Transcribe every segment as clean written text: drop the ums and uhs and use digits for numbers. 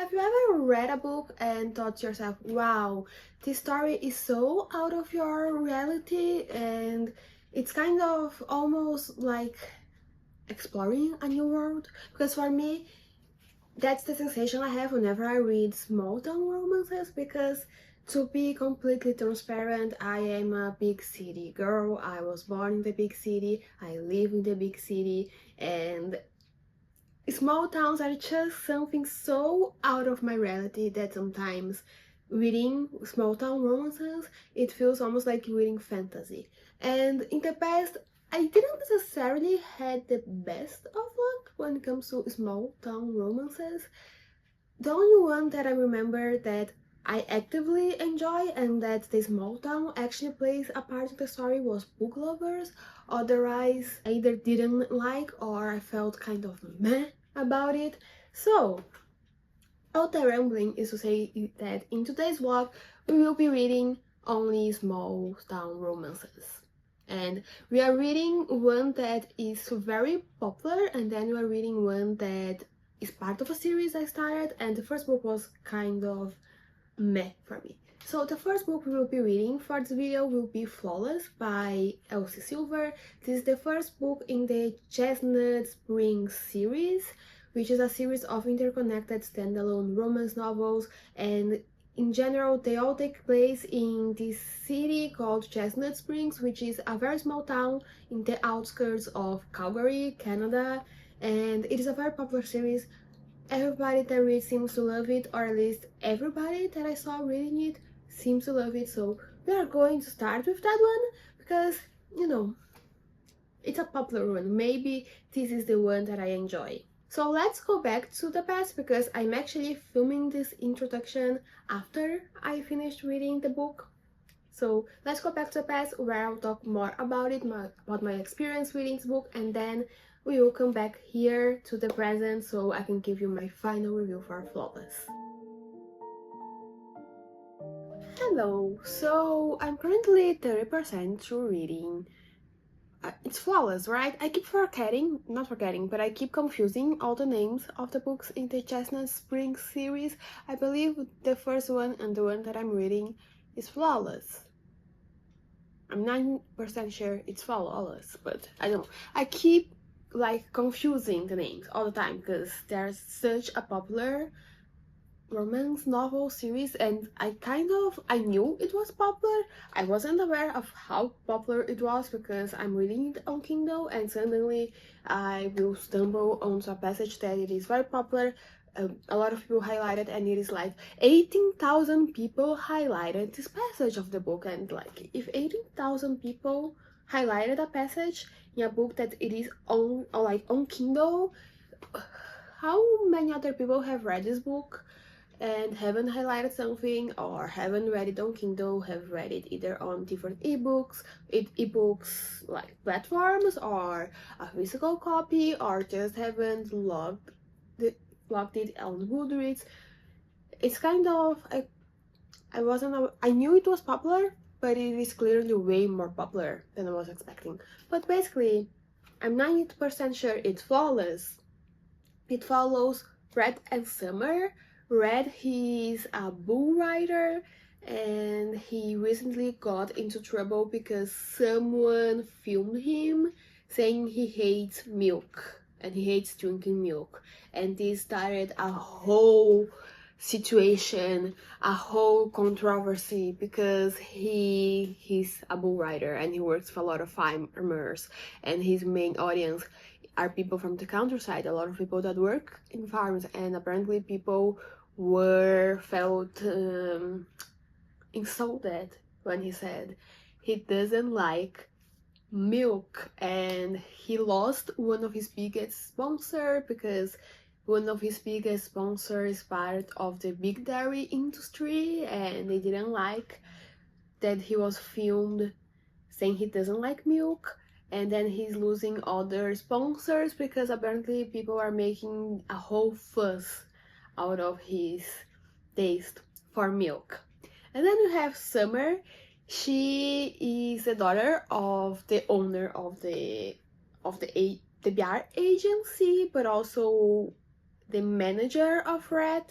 Have you ever read a book and thought to yourself, wow, this story is so out of your reality and it's kind of almost like exploring a new world? Because for me, that's the sensation I have whenever I read small town romances, because to be completely transparent, I am a big city girl. I was born in the big city, I live in the big city, and small towns are just something so out of my reality that sometimes reading small town romances, it feels almost like reading fantasy. And in the past, I didn't necessarily had the best of luck when it comes to small town romances. The only one that I remember that I actively enjoy and that the small town actually plays a part of the story was Book Lovers. Otherwise, I either didn't like or I felt kind of meh about it. So, all the rambling is to say that in today's vlog, we will be reading only small town romances. And we are reading one that is very popular, and then we are reading one that is part of a series I started, and the first book was kind of meh for me. So the first book we will be reading for this video will be Flawless by Elsie Silver. This is the first book in the Chestnut Springs series, which is a series of interconnected standalone romance novels, and in general they all take place in this city called Chestnut Springs, which is a very small town in the outskirts of Calgary, Canada, and it is a very popular series. Everybody that reads seems to love it, or at least everybody that I saw reading it seems to love it, so we are going to start with that one because, you know, it's a popular one. Maybe this is the one that I enjoy. So let's go back to the past, because I'm actually filming this introduction after I finished reading the book. So let's go back to the past where I'll talk more about it, about my experience reading this book, and then we will come back here to the present so I can give you my final review for Flawless. Hello, so I'm currently 30% through reading. It's Flawless, right? I keep not forgetting, but I keep confusing all the names of the books in the Chestnut Springs series. I believe the first one and the one that I'm reading is Flawless. I'm 9% sure it's Flawless, but I don't know. I keep like confusing the names all the time because there's such a popular romance novel series, and I knew it was popular. I wasn't aware of how popular it was because I'm reading it on Kindle, and suddenly I will stumble onto a passage that it is very popular. A lot of people highlighted, and it is like 18,000 people highlighted this passage of the book. And like, if 18,000 people highlighted a passage in a book that it is on Kindle, how many other people have read this book and haven't highlighted something, or haven't read it on Kindle, have read it either on different ebooks like platforms, or a physical copy, or just haven't logged it on Goodreads? It's kind of I knew it was popular, but it is clearly way more popular than I was expecting. But basically, I'm 90% sure it's Flawless. It follows Red and Summer. Red, he's a bull rider, and he recently got into trouble because someone filmed him saying he hates milk and he hates drinking milk, and this started a whole situation, a whole controversy, because he's a bull rider and he works for a lot of farmers, and his main audience are people from the countryside, a lot of people that work in farms, and apparently people felt insulted when he said he doesn't like milk, and he lost one of his biggest sponsors because one of his biggest sponsors is part of the big dairy industry, and they didn't like that he was filmed saying he doesn't like milk. And then he's losing other sponsors because apparently people are making a whole fuss out of his taste for milk. And then we have Summer. She is the daughter of the owner of the PR agency, but also the manager of Red.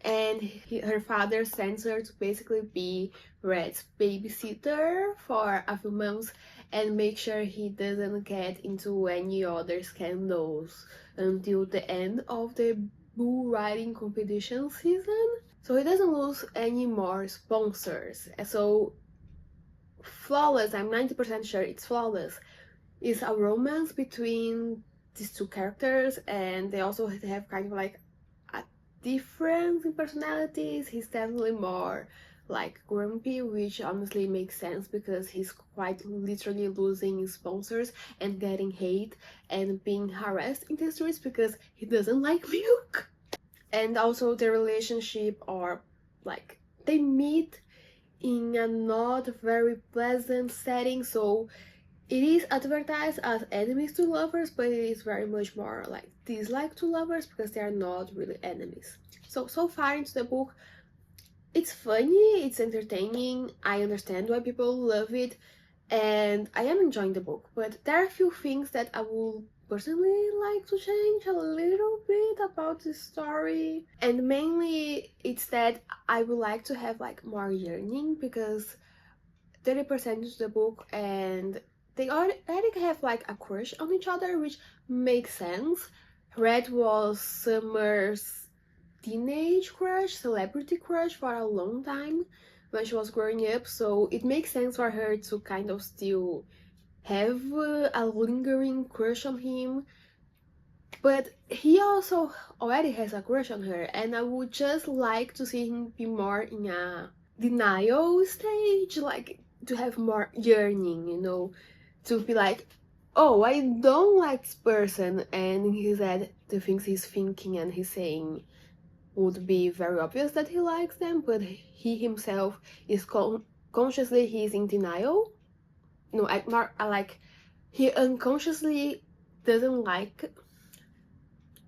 and her father sends her to basically be Red's babysitter for a few months and make sure he doesn't get into any other scandals until the end of the bull riding competition season. So he doesn't lose any more sponsors. So Flawless, I'm 90% sure it's Flawless, is a romance between these two characters, and they also have kind of like a difference in personalities. He's definitely more like grumpy, which honestly makes sense because he's quite literally losing his sponsors and getting hate and being harassed in the streets because he doesn't like milk. And also their relationship are like, they meet in a not very pleasant setting, so it is advertised as enemies to lovers, but it is very much more like dislike to lovers because they are not really enemies. So far into the book, it's funny, it's entertaining, I understand why people love it, and I am enjoying the book, but there are a few things that I would personally like to change a little bit about the story, and mainly it's that I would like to have like more yearning, because 30% into the book and they already have like a crush on each other, which makes sense. Red was Summer's teenage crush, celebrity crush for a long time when she was growing up, so it makes sense for her to kind of still have a lingering crush on him. But he also already has a crush on her, and I would just like to see him be more in a denial stage, like to have more yearning, you know, to be like, oh, I don't like this person, and in his head the things he's thinking and he's saying would be very obvious that he likes them, but he himself is consciously he's in denial. No, I like, he unconsciously doesn't like,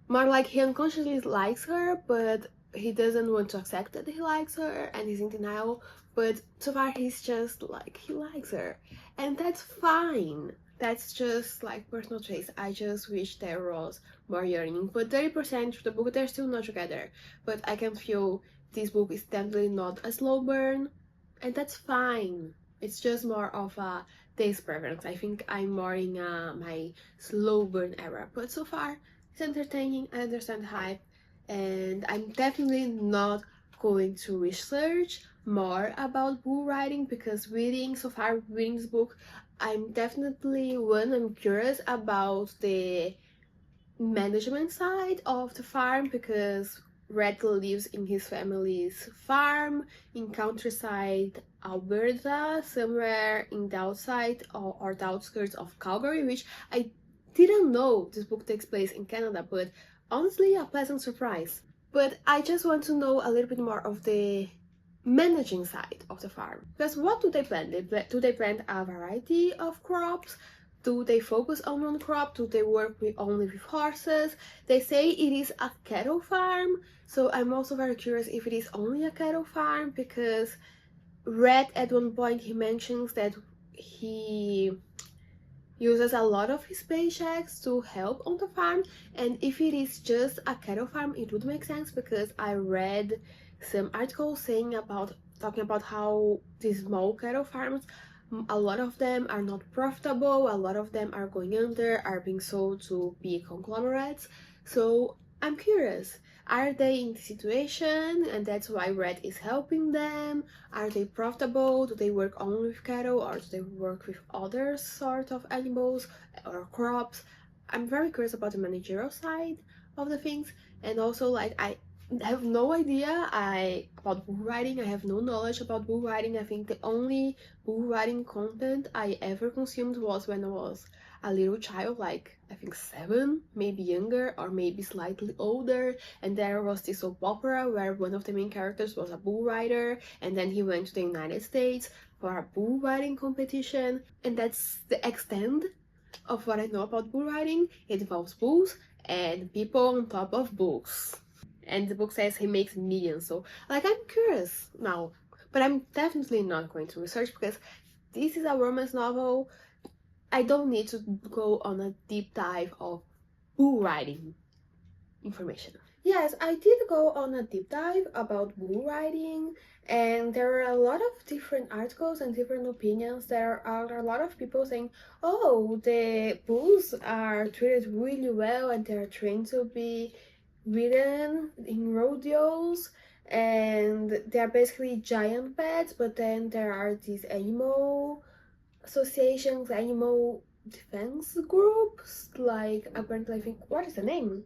more like he unconsciously likes her, but he doesn't want to accept that he likes her and he's in denial. But so far he's just like, he likes her, and that's fine. That's just like personal choice. I just wish there was more yearning. But 30% of the book, they're still not together, but I can feel this book is definitely not a slow burn, and that's fine. It's just more of a taste preference. I think I'm more in my slow burn era, but so far it's entertaining. I understand hype, and I'm definitely not going to research more about bull riding, because reading this book, I'm definitely I'm curious about the management side of the farm, because Red lives in his family's farm in countryside Alberta, somewhere in the outside or the outskirts of Calgary, which I didn't know this book takes place in Canada, but honestly a pleasant surprise. But I just want to know a little bit more of the managing side of the farm, because what do they plant? Do they plant a variety of crops? Do they focus on one crop? Do they work only with horses? They say it is a cattle farm, so I'm also very curious if it is only a cattle farm, because Red at one point he mentions that he uses a lot of his paychecks to help on the farm, and if it is just a cattle farm it would make sense, because I read some articles talking about how these small cattle farms, a lot of them are not profitable, a lot of them are going under, are being sold to big conglomerates. So I'm curious, are they in the situation and that's why Red is helping them? Are they profitable? Do they work only with cattle, or do they work with other sort of animals or crops? I'm very curious about the managerial side of the things, and also like I have no idea about bull riding. I have no knowledge about bull riding. I think the only bull riding content I ever consumed was when I was a little child, like I think 7, maybe younger, or maybe slightly older, and there was this soap opera where one of the main characters was a bull rider, and then he went to the United States for a bull riding competition, and that's the extent of what I know about bull riding. It involves bulls and people on top of bulls, and the book says he makes millions, so like I'm curious now, but I'm definitely not going to research because this is a romance novel. I don't need to go on a deep dive of bull riding information. Yes, I did go on a deep dive about bull riding, and there are a lot of different articles and different opinions. There are a lot of people saying, oh, the bulls are treated really well and they're trained to be ridden in rodeos, and they're basically giant pets. But then there are these animal associations, animal defense groups, like apparently, I think, what is the name?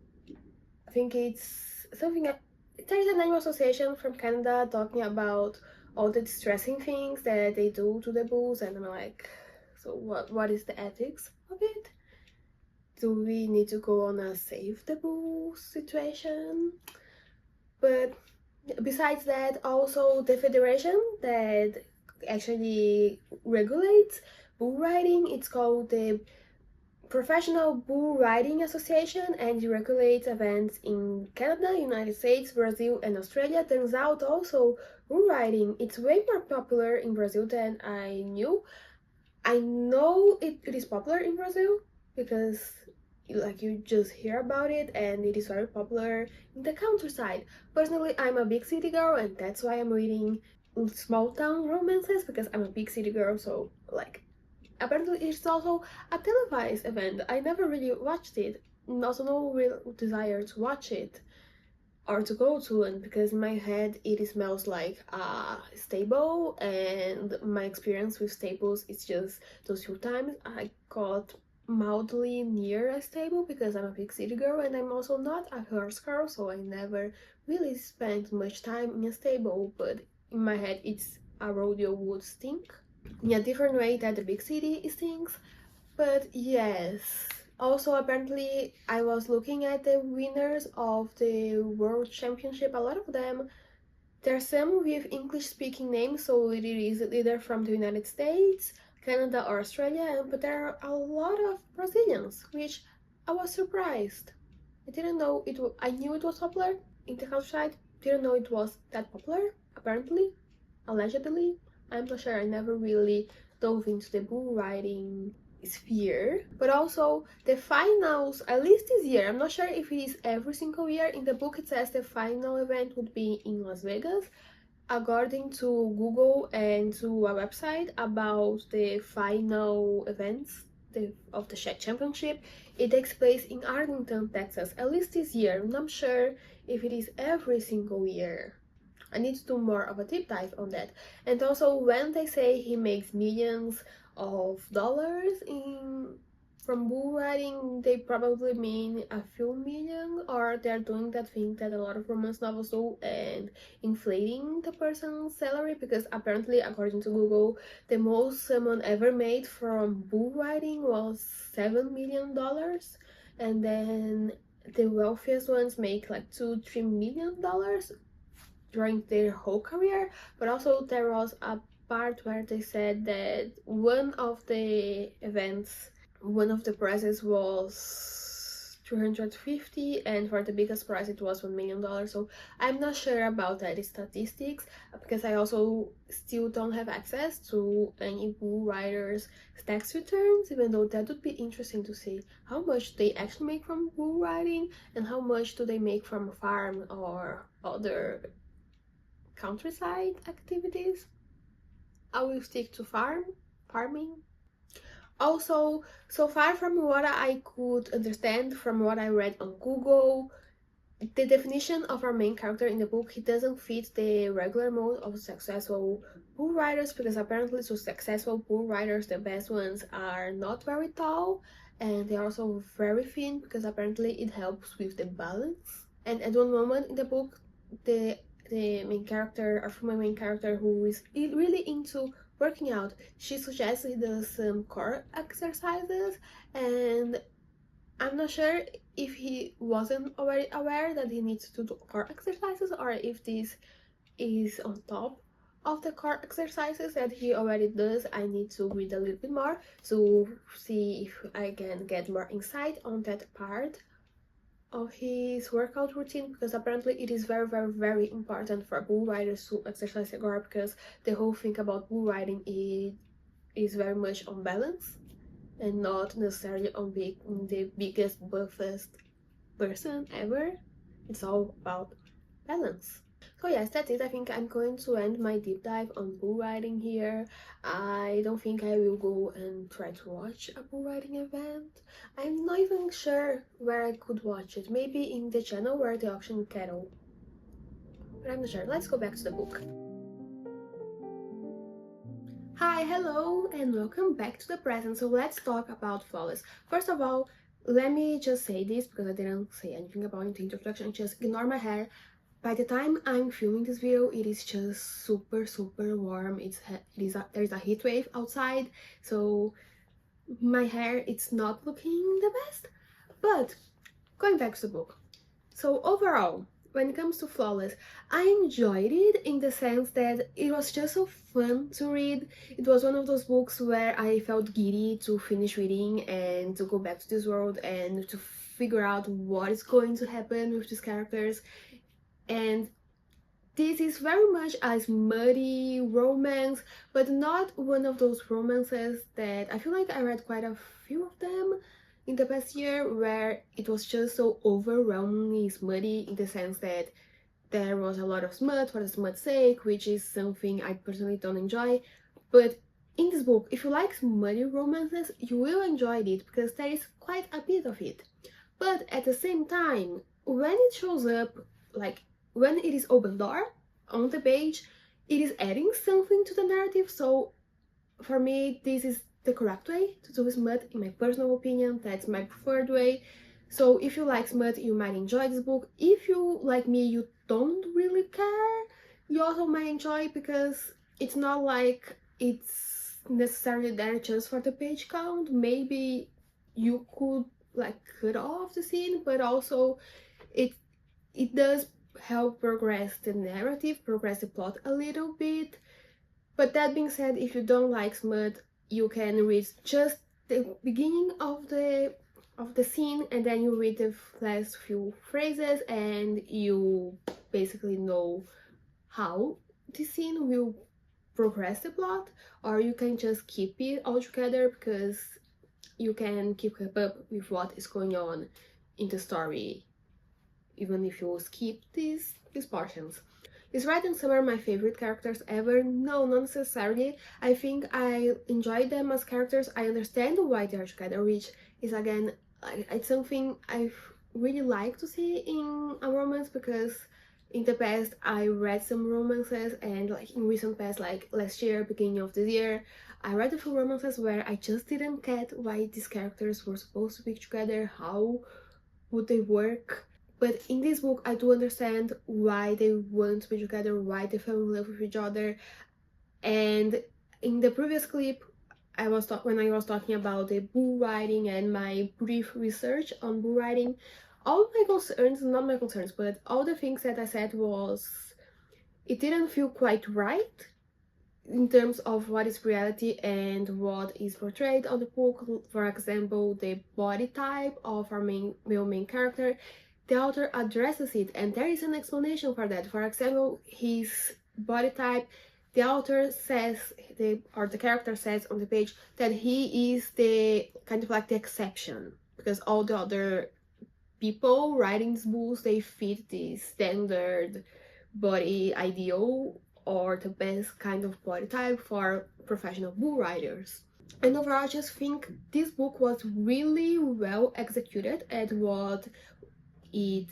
I think it's something. There's an animal association from Canada talking about all the distressing things that they do to the bulls, and I'm like, so what is the ethics of it? Do we need to go on a save the bulls situation? But besides that, also the federation that actually regulates bull riding, it's called the Professional Bull Riding Association, and it regulates events in Canada, United States, Brazil, and Australia. Turns out also bull riding, it's way more popular in Brazil than I knew. I know it is popular in Brazil because like you just hear about it and it is very popular in the countryside. Personally, I'm a big city girl, and that's why I'm reading small town romances, because I'm a big city girl. So like, apparently it's also a televised event. I never really watched it, also no real desire to watch it or to go to it, because in my head it smells like a stable, and my experience with stables is just those few times I got mildly near a stable, because I'm a big city girl and I'm also not a horse girl, so I never really spent much time in a stable. But in my head it's a rodeo would stink in a different way that the big city stinks. But yes, also apparently I was looking at the winners of the World Championship. A lot of them, there's some with English speaking names, so it is either from the United States, Canada, or Australia, but there are a lot of Brazilians, which I was surprised. I didn't know it. I knew it was popular in the countryside. Didn't know it was that popular. Apparently, allegedly, I'm not sure. I never really dove into the bull riding sphere. But also the finals, at least this year, I'm not sure if it is every single year. In the book it says the final event would be in Las Vegas. According to Google and to a website about the final events of the championship, it takes place in Arlington, Texas, at least this year. I'm not sure if it is every single year. I need to do more of a deep dive on that. And also, when they say he makes millions of dollars in from bull riding, they probably mean a few million, or they're doing that thing that a lot of romance novels do and inflating the person's salary, because apparently, according to Google, the most someone ever made from bull riding was $7 million, and then the wealthiest ones make like $2-3 million during their whole career. But also there was a part where they said that one of the events, one of the prizes was 250, and for the biggest prize it was $1 million. So I'm not sure about that statistics, because I also still don't have access to any bull riders tax returns, even though that would be interesting to see how much they actually make from bull riding and how much do they make from farm or other countryside activities. I will stick to farming. Also, so far from what I could understand from what I read on Google, the definition of our main character in the book, he doesn't fit the regular mode of successful bull riders, because apparently so successful bull riders, the best ones, are not very tall, and they're also very thin, because apparently it helps with the balance. And at one moment in the book, the main character, or female main character, who is really into working out, she suggests he does some core exercises, and I'm not sure if he wasn't already aware that he needs to do core exercises, or if this is on top of the core exercises that he already does. I need to read a little bit more to see if I can get more insight on that part of his workout routine, because apparently it is very, very, very important for bull riders to exercise the core, because the whole thing about bull riding is very much on balance and not necessarily on being the biggest, buffest person ever. It's all about balance. So yes, that's it. I think I'm going to end my deep dive on bull riding here. I don't think I will go and try to watch a bull riding event. I'm not even sure where I could watch it. Maybe in the channel where they auction cattle. But I'm not sure. Let's go back to the book. Hi, hello, and welcome back to the present. So let's talk about Flawless. First of all, let me just say this because I didn't say anything about it in the introduction. Just ignore my hair. By the time I'm filming this video, it is just super warm. There's a heat wave outside, so my hair it's not looking the best. But going back to the book. So overall, when it comes to Flawless, I enjoyed it in the sense that it was just so fun to read. It was one of those books where I felt giddy to finish reading and to go back to this world and to figure out what is going to happen with these characters. And this is very much a smutty romance, but not one of those romances that I feel like I read quite a few of them in the past year where it was just so overwhelmingly smutty in the sense that there was a lot of smut for the smut's sake, which is something I personally don't enjoy. But in this book, if you like smutty romances, you will enjoy it because there is quite a bit of it. But at the same time, when it shows up, like when it is open door on the page, it is adding something to the narrative. So for me, this is the correct way to do smut, in my personal opinion. That's my preferred way. So if you like smut, you might enjoy this book. If you, like me, you don't really care, you also might enjoy because it's not like it's necessarily there just for the page count. Maybe you could like cut off the scene, but also it does help progress the narrative, progress the plot a little bit. But that being said, if you don't like smut, you can read just the beginning of the scene and then you read the last few phrases and you basically know how the scene will progress the plot, or you can just keep it all together because you can keep up with what is going on in the story even if you skip these portions. Is Red and Summer my favorite characters ever? No, not necessarily. I think I enjoy them as characters. I understand why they are together, which is again, it's something I really like to see in a romance because in the past I read some romances and like in recent past, like last year, beginning of this year, I read a few romances where I just didn't get why these characters were supposed to be together, how would they work. But in this book, I do understand why they want to be together, why they fell in love with each other. And in the previous clip, when I was talking about the bull riding and my brief research on bull riding, all my concerns, not my concerns, but all the things that I said was it didn't feel quite right in terms of what is reality and what is portrayed on the book. For example, the body type of our male main character. The author addresses it and there is an explanation for that. For example, his body type, the author says, the character says on the page that he is the kind of like the exception because all the other people writing these books, they fit the standard body ideal or the best kind of body type for professional bull riders. And overall, I just think this book was really well executed at what it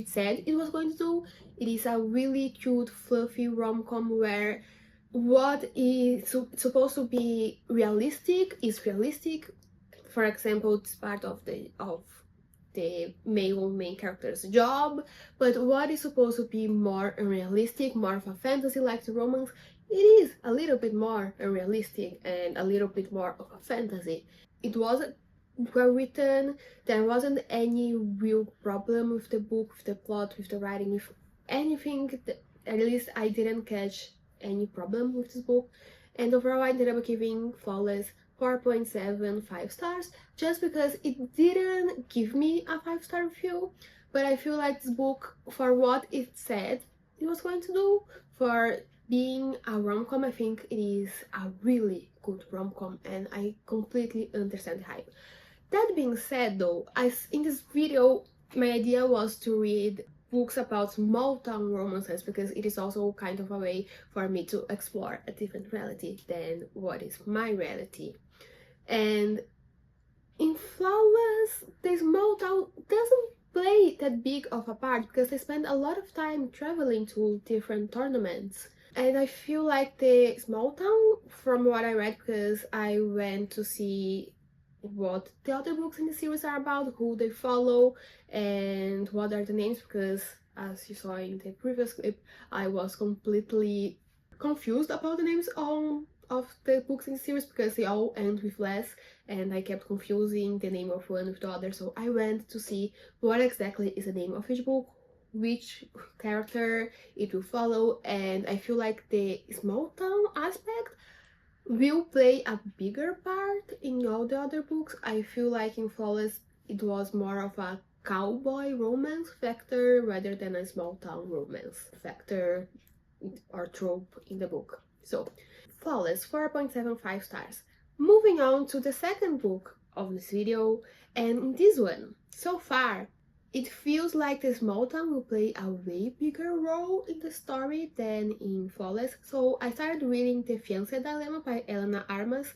said it was going to do. It is a really cute, fluffy rom-com where what is supposed to be realistic is realistic. For example, it's part of the male main character's job, but what is supposed to be more unrealistic, more of a fantasy like the romance, it is a little bit more unrealistic and a little bit more of a fantasy. It was well written, there wasn't any real problem with the book, with the plot, with the writing, with anything. At least I didn't catch any problem with this book. And overall I ended up giving Flawless 4.75 stars just because it didn't give me a 5-star review, but I feel like this book, for what it said it was going to do, for being a rom-com, I think it is a really good rom-com and I completely understand the hype. That being said though, in this video my idea was to read books about small town romances because it is also kind of a way for me to explore a different reality than what is my reality. And in Flawless, the small town doesn't play that big of a part because they spend a lot of time traveling to different tournaments. And I feel like the small town, from what I read, because I went to see what the other books in the series are about, who they follow, and what are the names, because as you saw in the previous clip, I was completely confused about the names of the books in the series because they all end with less, and I kept confusing the name of one with the other. So I went to see what exactly is the name of each book, which character it will follow, and I feel like the small town aspect will play a bigger part in all the other books. I feel like in Flawless it was more of a cowboy romance factor rather than a small town romance factor or trope in the book. So, Flawless, 4.75 stars. Moving on to the second book of this video, and in this one, so far, it feels like the small town will play a way bigger role in the story than in Flawless. So I started reading The Fiancé Dilemma by Elena Armas.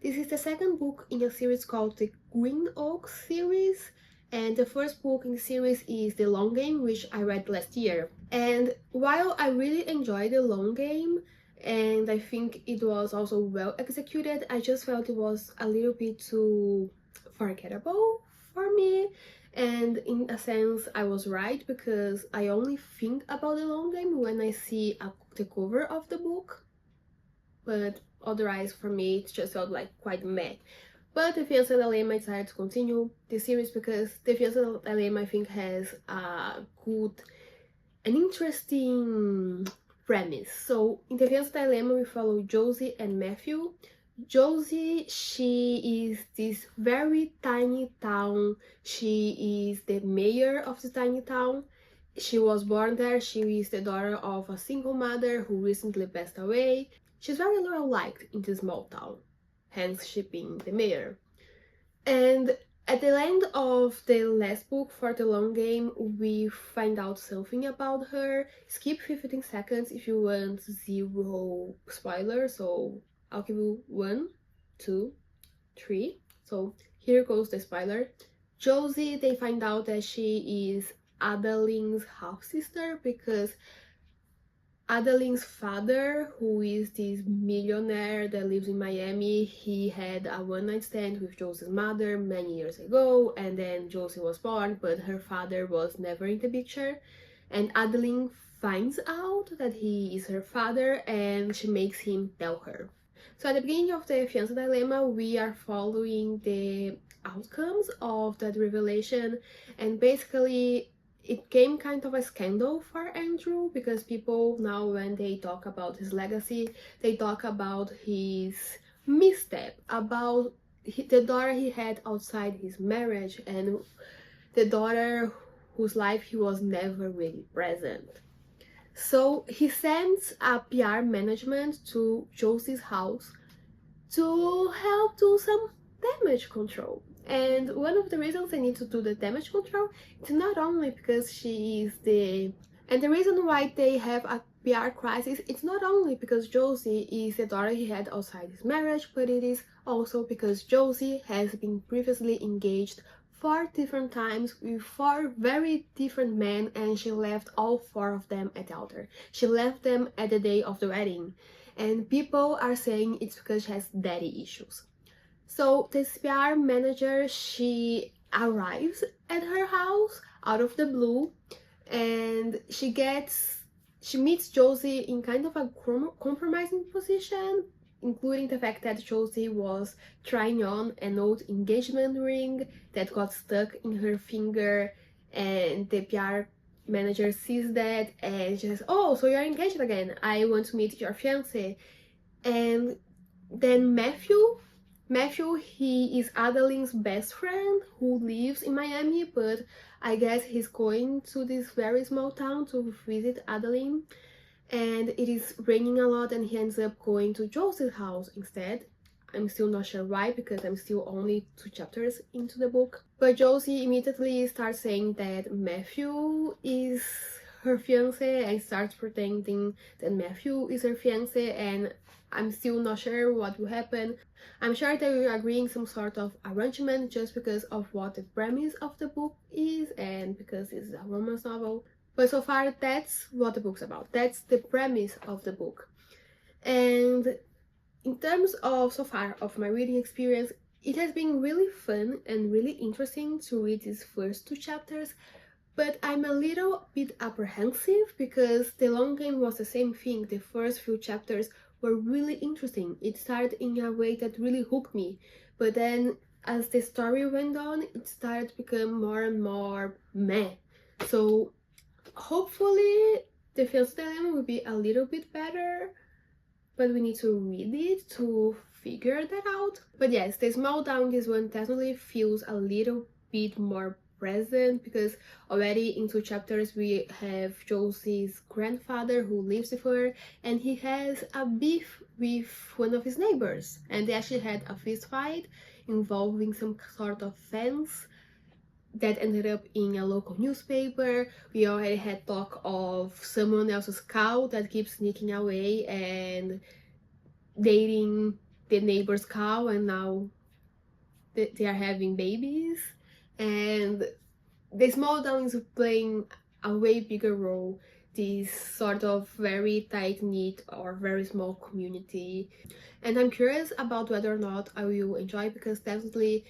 This is the second book in a series called the Green Oak series, and the first book in the series is The Long Game, which I read last year. And while I really enjoyed The Long Game, and I think it was also well executed, I just felt it was a little bit too forgettable for me. And in a sense, I was right because I only think about The Long Game when I see the cover of the book. But otherwise, for me, it just felt like quite meh. But The Fiancé Dilemma, I decided to continue the series because The Fiancé Dilemma, I think, has a good and interesting premise. So in The Fiancé Dilemma, we follow Josie and Matthew. Josie, she is this very tiny town. She is the mayor of the tiny town. She was born there. She is the daughter of a single mother who recently passed away. She's very well liked in this small town, hence she being the mayor. And at the end of the last book for The Long Game, we find out something about her. Skip 15 seconds if you want zero spoilers, so I'll give you 1, 2, 3. So here goes the spoiler. Josie, they find out that she is Adeline's half-sister because Adeline's father, who is this millionaire that lives in Miami, he had a one-night stand with Josie's mother many years ago, and then Josie was born, but her father was never in the picture. And Adeline finds out that he is her father, and she makes him tell her. So at the beginning of the Fiancé Dilemma, we are following the outcomes of that revelation, and basically it came kind of a scandal for Andrew because people now, when they talk about his legacy, they talk about his misstep, about the daughter he had outside his marriage, and the daughter whose life he was never really present. So he sends a PR management to Josie's house to help do some damage control. And one of the reasons they need to do the damage control is not only because she is and the reason why they have a PR crisis, it's not only because Josie is the daughter he had outside his marriage, but it is also because Josie has been previously engaged 4 different times with 4 very different men, and she left all 4 of them at the altar. She left them at the day of the wedding, and people are saying it's because she has daddy issues. So this PR manager, she arrives at her house out of the blue, and she meets Josie in kind of a compromising position, including the fact that Josie was trying on an old engagement ring that got stuck in her finger, and the PR manager sees that and she says, "Oh, so you're engaged again, I want to meet your fiancé." And then Matthew, he is Adeline's best friend who lives in Miami, but I guess he's going to this very small town to visit Adeline, and it is raining a lot and he ends up going to Josie's house instead. I'm still not sure why, because I'm still only 2 chapters into the book. But Josie immediately starts saying that Matthew is her fiancé and starts pretending that Matthew is her fiancé, and I'm still not sure what will happen. I'm sure they will agree in some sort of arrangement just because of what the premise of the book is and because it's a romance novel. But so far, that's what the book's about. That's the premise of the book. And in terms of so far of my reading experience, it has been really fun and really interesting to read these first 2 chapters, but I'm a little bit apprehensive because the long game was the same thing. The first few chapters were really interesting. It started in a way that really hooked me, but then as the story went on, it started to become more and more meh. So hopefully the Fiancé Dilemma will be a little bit better, but we need to read it to figure that out. But yes, the small town, this one definitely feels a little bit more present because already in 2 chapters we have Josie's grandfather who lives with her, and he has a beef with one of his neighbors, and they actually had a fist fight involving some sort of fence that ended up in a local newspaper. We already had talk of someone else's cow that keeps sneaking away and dating the neighbor's cow, and now they are having babies. And the small town is playing a way bigger role, this sort of very tight-knit or very small community. And I'm curious about whether or not I will enjoy, because definitely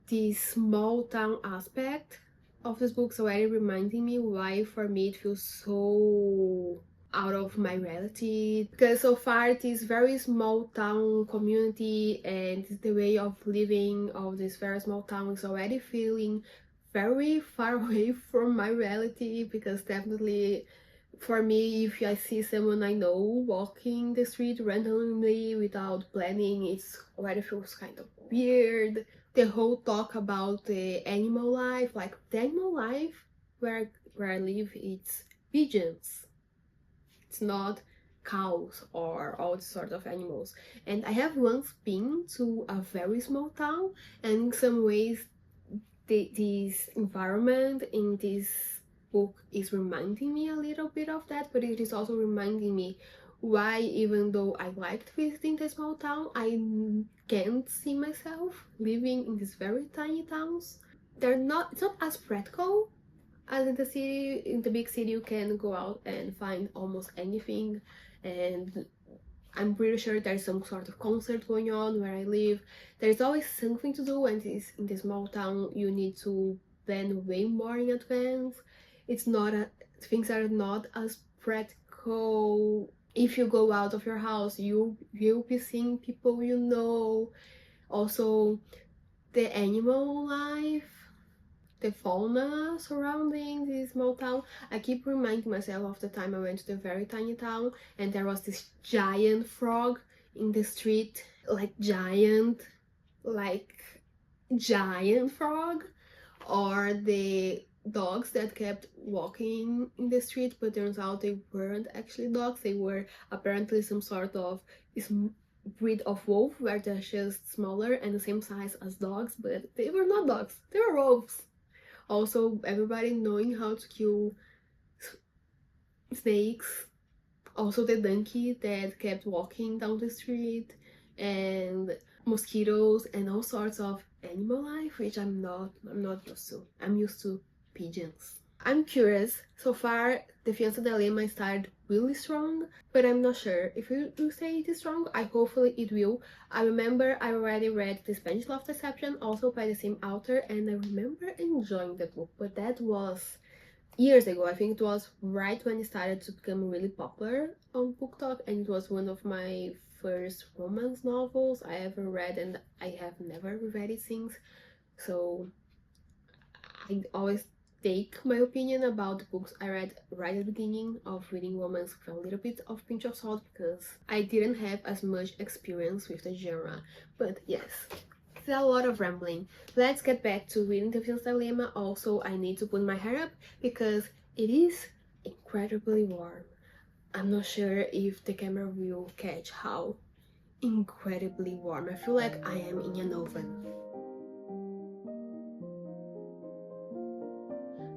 the small town aspect of this book is already reminding me why for me it feels so out of my reality, because so far this very small town community and the way of living of this very small town is already feeling very far away from my reality. Because definitely for me, if I see someone I know walking the street randomly without planning, it already feels kind of weird. The whole talk about the animal life, like the animal life where I live, it's pigeons. It's not cows or all sort of animals. And I have once been to a very small town, and in some ways this environment in this book is reminding me a little bit of that, but it is also reminding me why, even though I liked visiting the small town, I can't see myself living in these very tiny towns. It's not as practical as in the city. In the big city you can go out and find almost anything, and I'm pretty sure there's some sort of concert going on where I live. There's always something to do, and in the small town you need to plan way more in advance. Things are not as practical. If you go out of your house, you'll be seeing people you know. Also, the animal life, the fauna surrounding this small town. I keep reminding myself of the time I went to the very tiny town and there was this giant frog in the street, like giant frog, or the dogs that kept walking in the street, but turns out they weren't actually dogs. They were apparently some sort of breed of wolf where they're just smaller and the same size as dogs, but they were not dogs, they were wolves. Also, everybody knowing how to kill snakes. Also, the donkey that kept walking down the street, and mosquitoes and all sorts of animal life, which I'm not used to. I'm used to pigeons. I'm curious. So far, the Fiancé Dilemma started really strong, but I'm not sure if it will say it is strong. Hopefully it will. I remember I already read The Spanish Love Deception, also by the same author, and I remember enjoying that book, but that was years ago. I think it was right when it started to become really popular on BookTok, and it was one of my first romance novels I ever read, and I have never read it since. So I always take my opinion about the books I read right at the beginning of reading romance with a little bit of pinch of salt, because I didn't have as much experience with the genre. But yes, it's a lot of rambling. Let's get back to reading The Fiancé Dilemma. Also, I need to put my hair up because it is incredibly warm. I'm not sure if the camera will catch how incredibly warm. I feel like I am in an oven.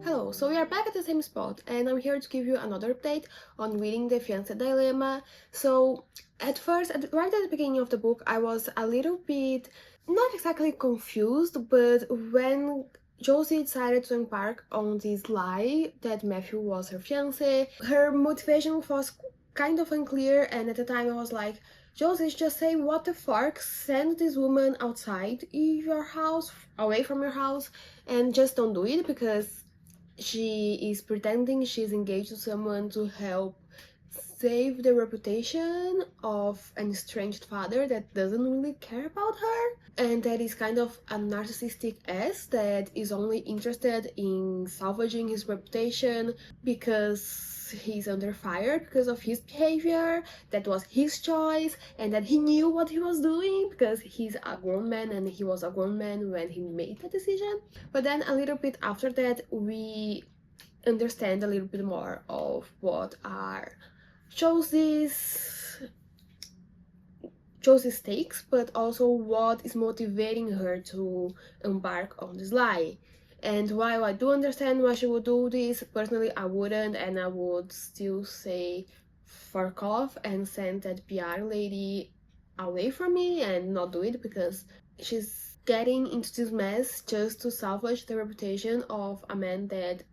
Hello, so we are back at the same spot, and I'm here to give you another update on reading the Fiancé dilemma. So, at first, right at the beginning of the book, I was a little bit, not exactly confused, but when Josie decided to embark on this lie that Matthew was her fiancé, her motivation was kind of unclear, and at the time I was like, Josie, just say what the fuck, send this woman outside your house, away from your house, and just don't do it, because she is pretending she's engaged to someone to help save the reputation of an estranged father that doesn't really care about her, and that is kind of a narcissistic ass that is only interested in salvaging his reputation because he's under fire because of his behavior, that was his choice, and that he knew what he was doing because he's a grown man and he was a grown man when he made the decision. But then a little bit after that, we understand a little bit more of what are Josie's stakes, but also what is motivating her to embark on this lie. And while I do understand why she would do this, personally I wouldn't, and I would still say fuck off and send that PR lady away from me and not do it, because she's getting into this mess just to salvage the reputation of a man that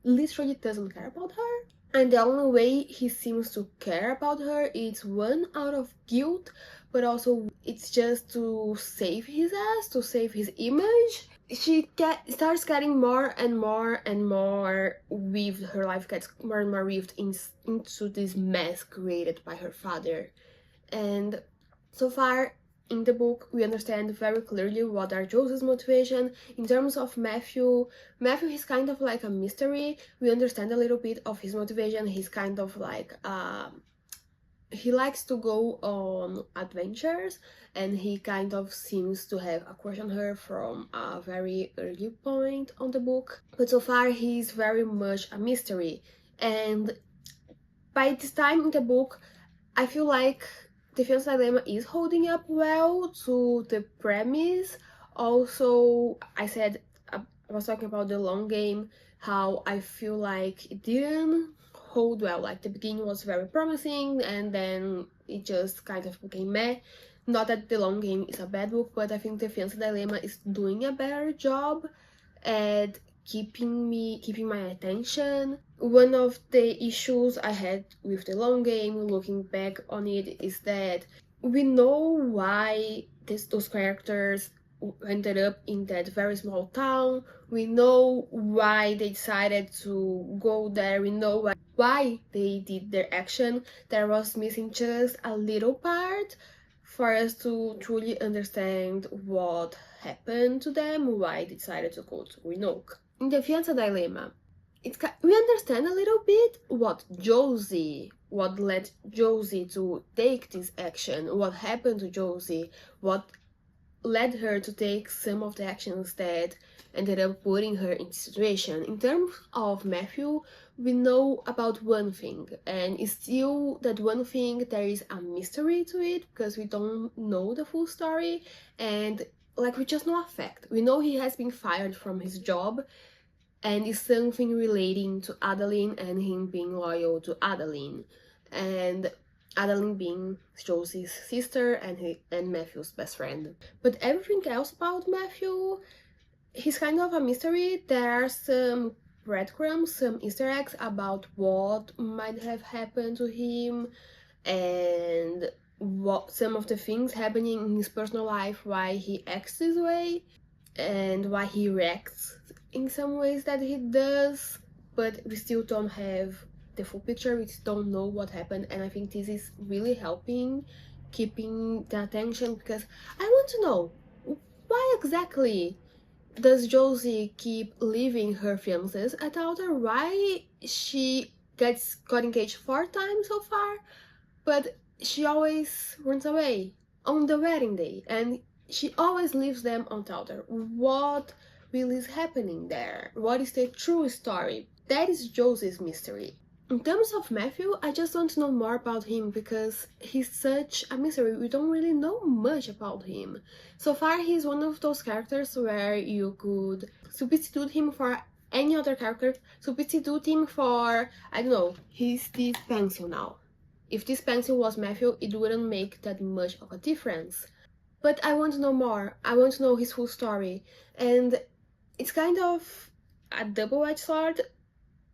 literally doesn't care about her. And the only way he seems to care about her is one, out of guilt, but also it's just to save his ass, to save his image. She starts getting more and more and more weaved, her life gets more and more weaved into this mess created by her father. And so far in the book, we understand very clearly what are Josie's motivation. In terms of Matthew is kind of like a mystery. We understand a little bit of his motivation. He's kind of like he likes to go on adventures, and he kind of seems to have a crush on her from a very early point on the book. But so far, he's very much a mystery. And by this time in the book, I feel like the Fiancé dilemma is holding up well to the premise. Also, I was talking about the long game, how I feel like it didn't hold well. Like the beginning was very promising and then it just kind of became meh. Not that the long game is a bad book, but I think the Fiancé dilemma is doing a better job at keeping my attention. One of the issues I had with the long game, looking back on it, is that we know why those characters ended up in that very small town. We know why they decided to go there. We know why they did their action. There was missing just a little part for us to truly understand what happened to them, why they decided to go to Greenock. In the Fiancé dilemma, we understand a little bit what led Josie to take this action, what happened to Josie, what led her to take some of the actions that ended up putting her in this situation. In terms of Matthew, we know about one thing, and it's still that one thing, there is a mystery to it because we don't know the full story, and like we just know a fact. We know he has been fired from his job, and it's something relating to Adeline and him being loyal to Adeline, and Adeline being Josie's sister and Matthew's best friend. But everything else about Matthew, he's kind of a mystery. There are some breadcrumbs, some Easter eggs about what might have happened to him and what some of the things happening in his personal life, why he acts this way and why he reacts in some ways that he does, but we still don't have the full picture. We don't know what happened, and I think this is really helping keeping the attention, because I want to know why exactly does Josie keep leaving her fiancés at the altar? Why she got engaged 4 times so far, but she always runs away on the wedding day, and she always leaves them on the altar. What really is happening there? What is the true story? That is Josie's mystery. In terms of Matthew, I just want to know more about him because he's such a mystery. We don't really know much about him. So far, he's one of those characters where you could substitute him for any other character. Substitute him for, I don't know, he's this pencil now. If this pencil was Matthew, it wouldn't make that much of a difference. But I want to know more. I want to know his full story. And it's kind of a double-edged sword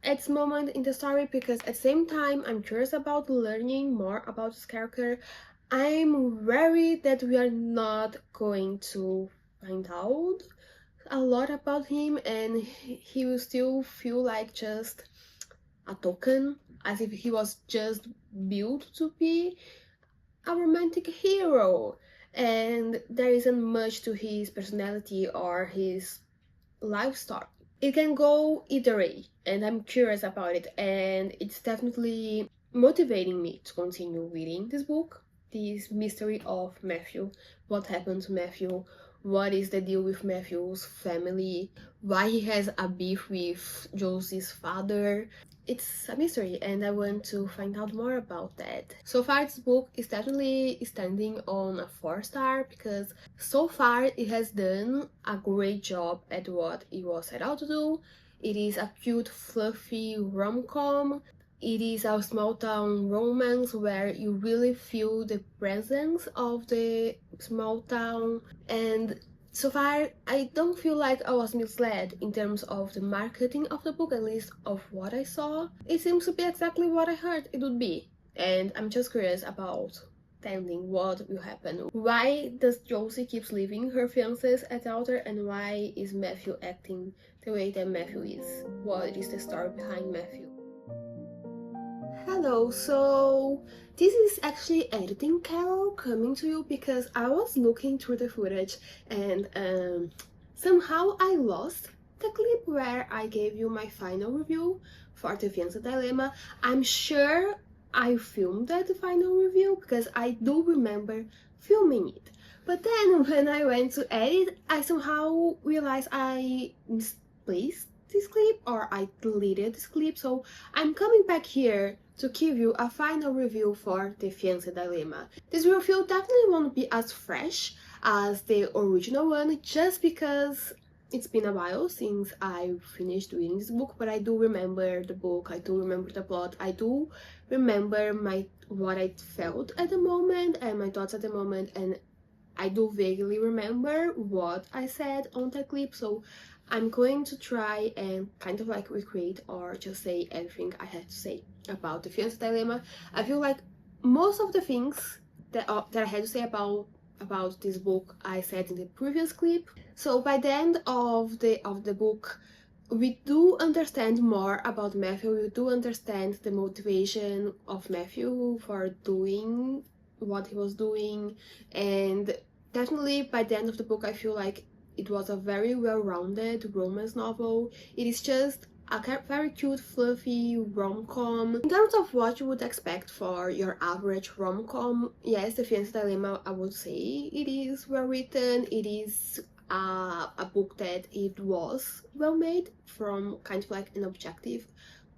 at this moment in the story, because at the same time I'm curious about learning more about this character. I'm worried that we are not going to find out a lot about him and he will still feel like just a token, as if he was just built to be a romantic hero and there isn't much to his personality or his life story. It can go either way, and I'm curious about it, and it's definitely motivating me to continue reading this book, this mystery of Matthew. What happened to Matthew? What is the deal with Matthew's family? Why he has a beef with Josie's father? It's a mystery and I want to find out more about that. So far this book is definitely standing on a 4-star because so far it has done a great job at what it was set out to do. It is a cute, fluffy rom-com. It is a small town romance where you really feel the presence of the small town, and so far I don't feel like I was misled in terms of the marketing of the book, at least of what I saw. It seems to be exactly what I heard it would be, and I'm just curious about understanding what will happen. Why does Josie keeps leaving her fiancés at the altar, and why is Matthew acting the way that Matthew is? What is the story behind Matthew? Hello, so this is actually editing Carol coming to you because I was looking through the footage and somehow I lost the clip where I gave you my final review for the Fiancé dilemma. I'm sure I filmed that final review because I do remember filming it. But then when I went to edit, I somehow realized I misplaced this clip or I deleted this clip, so I'm coming back here to give you a final review for the Fiancé dilemma. This review definitely won't be as fresh as the original one just because it's been a while since I finished reading this book, but I do remember the book, I do remember the plot, I do remember what I felt at the moment and my thoughts at the moment, and I do vaguely remember what I said on that clip, so I'm going to try and kind of like recreate or just say everything I had to say about the Fiancé dilemma. I feel like most of the things that I had to say about this book I said in the previous clip. So by the end of the book, we do understand more about Matthew. We do understand the motivation of Matthew for doing what he was doing, and definitely by the end of the book I feel like it was a very well-rounded romance novel. It is just a very cute, fluffy rom-com. In terms of what you would expect for your average rom-com, yes, The Fiancé Dilemma, I would say it is well written. It is a book that it was well made from kind of like an objective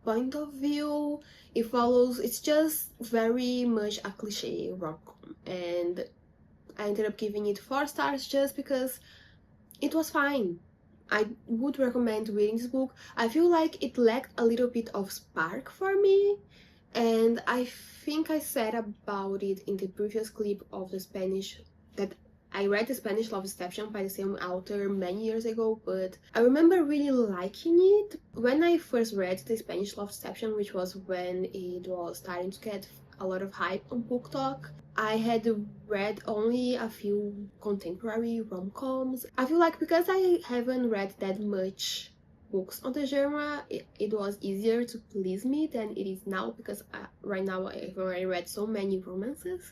point of view. It follows, it's just very much a cliche rom-com, and I ended up giving it 4 stars just because it was fine. I would recommend reading this book. I feel like it lacked a little bit of spark for me, and I think I said about it in the previous clip of the Spanish that I read the Spanish Love Deception by the same author many years ago, but I remember really liking it when I first read the Spanish Love Deception, which was when it was starting to get a lot of hype on Book Talk. I had read only a few contemporary rom-coms. I feel like because I haven't read that much books on the genre, it was easier to please me than it is now, because right now I've already read so many romances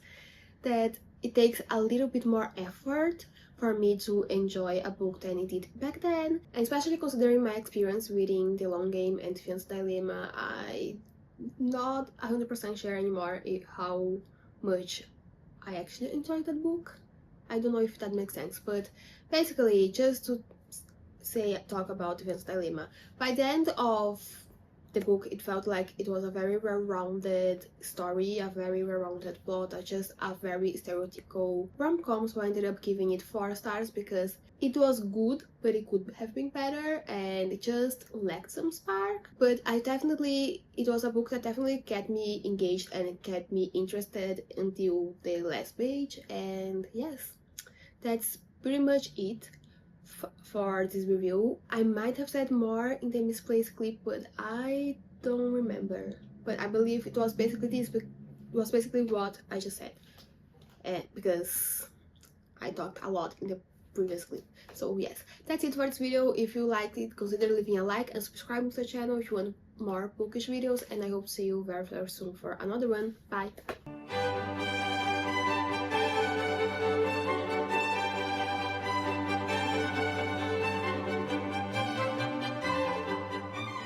that it takes a little bit more effort for me to enjoy a book than it did back then. And especially considering my experience reading The Long Game and Fiancé Dilemma, I'm not 100% sure anymore how much I actually enjoyed that book. I don't know if that makes sense, but basically, just to talk about The Fiancé Dilemma. By the end of the book, it felt like it was a very well-rounded story, a very well-rounded plot, or just a very stereotypical rom-com. So I ended up giving it 4 stars because it was good, but it could have been better, and it just lacked some spark. But it was a book that definitely kept me engaged and it kept me interested until the last page. And yes, that's pretty much it for this review. I might have said more in the misplaced clip, but I don't remember. But I believe it was basically what I just said, and because I talked a lot in the previous clip. So yes, that's it for this video. If you liked it, consider leaving a like and subscribing to the channel if you want more bookish videos, and I hope to see you very soon for another one. Bye!